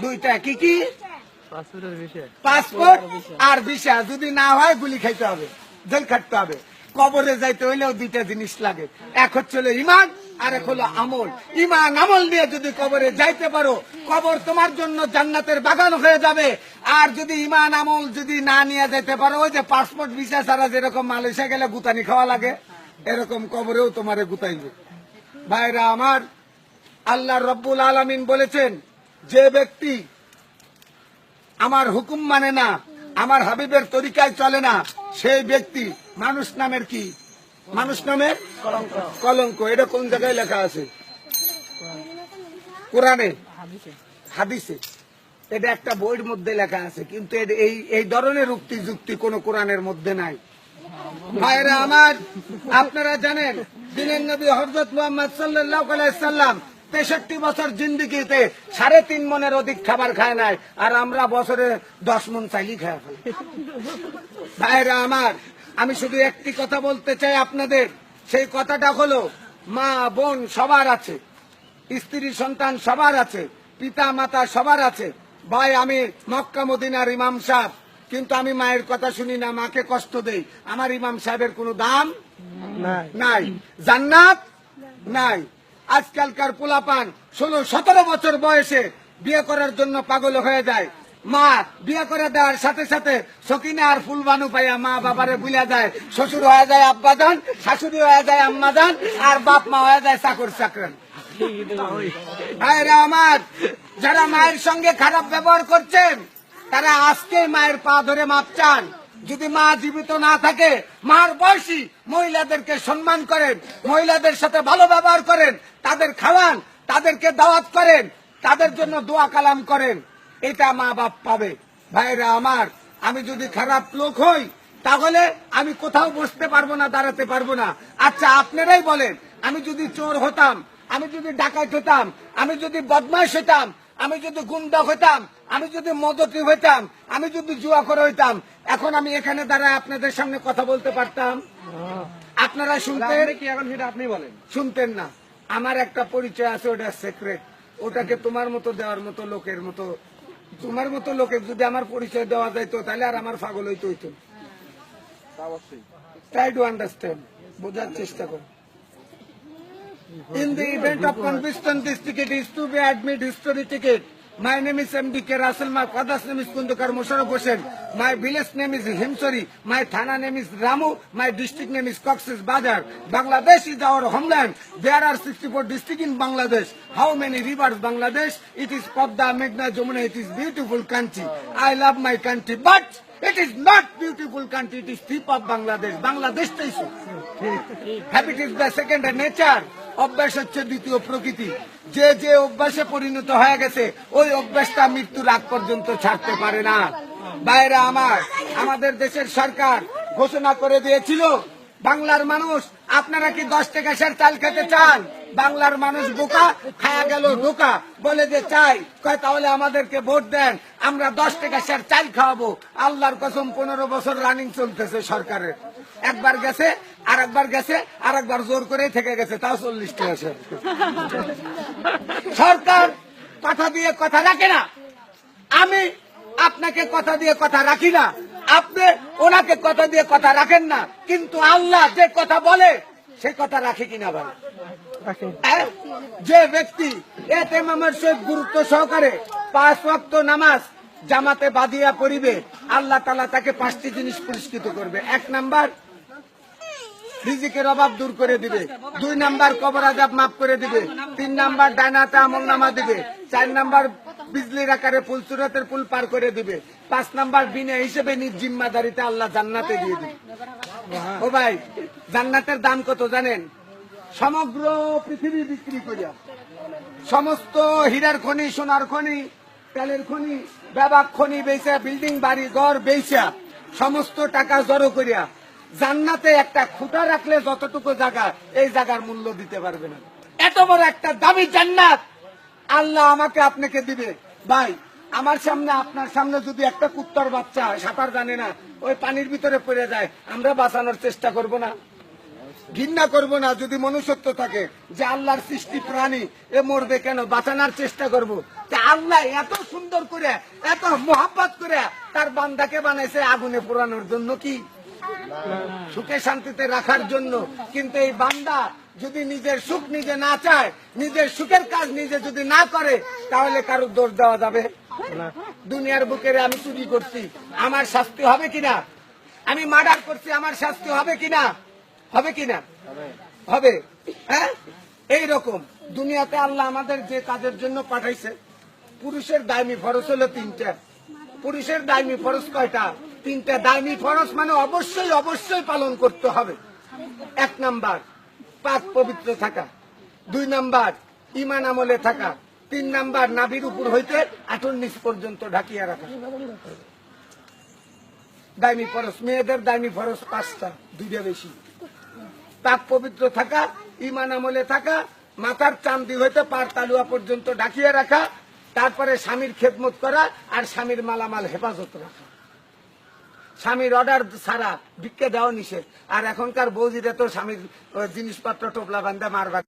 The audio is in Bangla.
দুইটা কি কি? পাসপোর্ট আর ভিসা। যদি না হয় গুলি খাইতে হবে, জেল খাটতে হবে। কবরে যাইতে হইলেও দুইটা জিনিস লাগে, এক হচ্ছে ইমান আর এক হলো আমল। ইমান আমল নিয়ে যদি কবরে যাইতে পারো, কবর তোমার জন্য জান্নাতের বাগান হয়ে যাবে। আর যদি ইমান আমল যদি না নিয়ে যেতে পারো, ওই যে পাসপোর্ট ভিসা ছাড়া যেরকম মালয়েশিয়া গেলে গুতানি খাওয়া লাগে, এরকম কবরেও তোমারে গুতাইবে। ভাইরা আমার, আল্লাহ রব্বুল আলামিন বলেছেন, যে ব্যক্তি আমার হুকুম মানে না, আমার হাবিবের তরিকায় চলে না, সেই ব্যক্তি মানুষ নামের কি? মানুষ নামের কলঙ্ক। এটা কোন জায়গায় লেখা আছে? কোরআনে, হাদিসে। এটা একটা বইয়ের মধ্যে লেখা আছে, কিন্তু এই ধরনের উক্তি যুক্তি কোন কোরআনের মধ্যে নাই। ভাইরা আমার, আপনারা জানেন দিনের নবী হযরত মুহাম্মদ সাল্লাল্লাহু আলাইহি সাল্লাম 63 বছর জিন্দেগিতে 3.5 মনের অধিক খাবার খায় নাই, আর আমরা বছরে 10 মন চাইলেই খায় ফেলি। ভাইরা আমার, আমি শুধু একটি কথা বলতে চাই আপনাদের। সেই কথাটা হলো, মা বোন সবার আছে, স্ত্রী সন্তান সবার আছে, পিতা মাতা সবার আছে। ভাই, আমি মক্কা মদিনার ইমাম সাহেব, কিন্তু আমি মায়ের কথা শুনি না, মাকে কষ্ট দেই। আমার ইমাম সাহেবের কোনো দাম নাই, জান্নাত নাই। আজকালকার পোলাপান 16-17 বছর বয়সে বিয়ে করার জন্য পাগল হয়ে যায়। মা বিয়ে করে দেওয়ার সাথে সাথে সকিনা আর ফুলবানু পাইয়া মা বাবারে বুঝা যায়। শ্বশুর হয়ে যায় আব্বাজান, শাশুড়ি হয়ে যায় আম্মাজান, আর বাপ মা হয়ে যায় চাকর চাকরান। ভাইরা আমার, যারা মায়ের সঙ্গে খারাপ ব্যবহার করছেন, তারা আজকে মায়ের পা ধরে মাপ চান। যদি মা জীবিত না থাকে, মার বয়সী মহিলাদেরকে সম্মান করেন, মহিলাদের সাথে ভালো ব্যবহার করেন, তাদের খাওয়ান, তাদেরকে দাওয়াত করেন, তাদের জন্য দোয়া কালাম করেন, এটা মা বাপ পাবে। ভাইরা আমার, আমি যদি খারাপ লোক হই, তাহলে আমি কোথাও বসতে পারবো না, দাঁড়াতে পারবো না। আচ্ছা, আপনারাই বলেন, আমি যদি চোর হতাম, আমি যদি ডাকাত হতাম, আমি যদি বদমাশ হইতাম, আমি যদি গুন্ডা হইতাম, আমি যদি মদতি হইতাম, আমি যদি জুয়াখোর হইতাম, এখন আমি এখানে দাঁড়ায় আপনাদের সামনে কথা বলতে পারতাম? আপনারা শুনতেন কি? এখন সেটা আপনি বলেন। শুনতেন না। আমার একটা পরিচয় আছে, ওটা সিক্রেট। ওটাকে তোমার মতো দেওয়ার মতো লোকের মতো, তোমার মতো লোকের যদি আমার পরিচয় দেওয়া যাইতো, তাহলে আর আমার পাগল হইতে হইতো। ট্রাই টু আন্ডারস্ট্যান্ড, বোঝার চেষ্টা করো। In the event of conviction, this ticket is to be admit history ticket. My name is M.D.K. Russell. My father's name is Kundukar Musharraf Hossain. My village name is Himsori. My thana name is Ramu. My district name is Cox's Bazar. Bangladesh is our homeland. There are 64 districts in Bangladesh. How many rivers Bangladesh? It is Padma, Meghna, Jamuna. It is beautiful country. I love my country, but it is not beautiful country. It is tip of Bangladesh. Bangladesh is habit is the second nature. অভ্যাস হচ্ছে দ্বিতীয় প্রকৃতি। যে যে অভ্যাসে পরিণত হয়ে গেছে, ওই অভ্যাসটা মৃত্যুর আগ পর্যন্ত ছাড়তে পারে না। ভাইরা আমার, আমাদের দেশের সরকার ঘোষণা করে দিয়েছিল, বাংলার মানুষ, আপনারা কি 10 টাকা সের চাল খেতে চান? বাংলার মানুষ বোকা, খায়া গেল ধোকা, বলে যে চাই, কয় তাহলে আমাদেরকে ভোট দেন, আমরা 10 টাকা সের চাল খাওয়াবো। আল্লাহর কসম, 15 বছর রানিং চলতেছে সরকারের। একবার গেছে, আর একবার গেছে, আর একবার জোর করে থেকে গেছে, তাও 40 টাকা সের। সরকার কথা দিয়ে কথা রাখে না। আমি আপনাকে কথা দিয়ে কথা রাখি না, আপনি ওনাকে কথা দিয়ে কথা রাখেন না, কিন্তু আল্লাহ যে কথা বলে সে কথা রাখে কিনা ভাই? যে ব্যক্তি এতেমামের সহিত গুরুত্ব সহকারে 5 ওয়াক্ত নামাজ জামাতে বাঁধিয়া পড়িবে, আল্লাহ তাআলা তাকে 5টি জিনিস পুরস্কৃত করবে। 1 নাম্বার, রিজিকের অভাব দূর করে দিবে। 2 নাম্বার, কবর আযাব মাফ করে দিবে। 3 নাম্বার, ডাইনাতে আমলনামা দিবে। 4 নাম্বার, বিজলির আকারে ফুলসুরাতের পুল পার করে দিবে। 5 নাম্বার, বিনা হিসেবে নিজ জিম্মাদারিতে আল্লাহ জান্নাতে দিয়ে দিবে। ও ভাই, জান্নাতের দাম কত জানেন? সমগ্র পৃথিবী বিক্রি করিয়া, সমস্ত হীরার খনি, সোনার খনি, তেলের খনি, ব্যাপক খনি বেচা, বিল্ডিং বাড়ি ঘর বেচা, সমস্ত টাকা জড়ো করিয়া জান্নাতে একটা খুঁটা রাখলে যতটুকু জায়গা, এই জায়গার মূল্য দিতে পারবে না। এত বড় একটা দামি জান্নাত আল্লাহ আমাকে আপনাকে দিবে। ভাই, আমার সামনে, আপনার সামনে যদি একটা কুত্তার বাচ্চা সাঁতার জানে না, ওই পানির ভিতরে পড়ে যায়, আমরা বাঁচানোর চেষ্টা করব না? ঘৃণা করব না যদি মনুষ্যত্ব থাকে, যে আল্লাহর সৃষ্টি প্রাণী এ মরবে কেন, বাঁচানোর চেষ্টা করব। তা আল্লাহ এত সুন্দর করে, এত মোহাব্বত করে তার বান্দাকে বানাইছে আগুনে পোড়ানোর জন্য কি? সুখে শান্তিতে রাখার জন্য। কিন্তু এই বান্দা যদি নিজের সুখ নিজে না চায়, নিজের সুখের কাজ নিজে যদি না করে, তাহলে কারো দোষ দেওয়া যাবে না। দুনিয়ার বুকের আমি চুরি করছি, আমার শাস্তি হবে কিনা? আমি মার্ডার করছি, আমার শাস্তি হবে কিনা? হবে কিনা? হবে। হ্যাঁ, এইরকম দুনিয়াতে আল্লাহ আমাদের যে কাজের জন্য পাঠাইছে, পুরুষের দায়মি ফরজ হলো 3টা। পুরুষের দায়মি ফরজ কয়টা? 3টা। দায়মি ফরজ মানে অবশ্যই অবশ্যই পালন করতে হবে। 1 নাম্বার পাক পবিত্র থাকা, 2 নাম্বার ঈমান আমলে থাকা, 3 নাম্বার নাভির উপর হইতে আঁঠুর নিচ পর্যন্ত ঢাকিয়া রাখা। দায়মি ফরজ। মেয়েদের দায়মি ফরজ 5টা, 2টা বেশি। পাক পবিত্র থাকা, ঈমান আমলে থাকা, মাথার চান্দি হইতে পার তালুয়া পর্যন্ত ঢাকিয়ে রাখা, তারপরে স্বামীর খেদমত করা, আর স্বামীর মালামাল হেফাজত রাখা। স্বামীর অর্ডার ছাড়া ভিক্ষা দেওয়া নিষেধ। আর এখনকার বৌদিরা তো স্বামীর জিনিসপত্র টোপলা বান্ধা মারবা।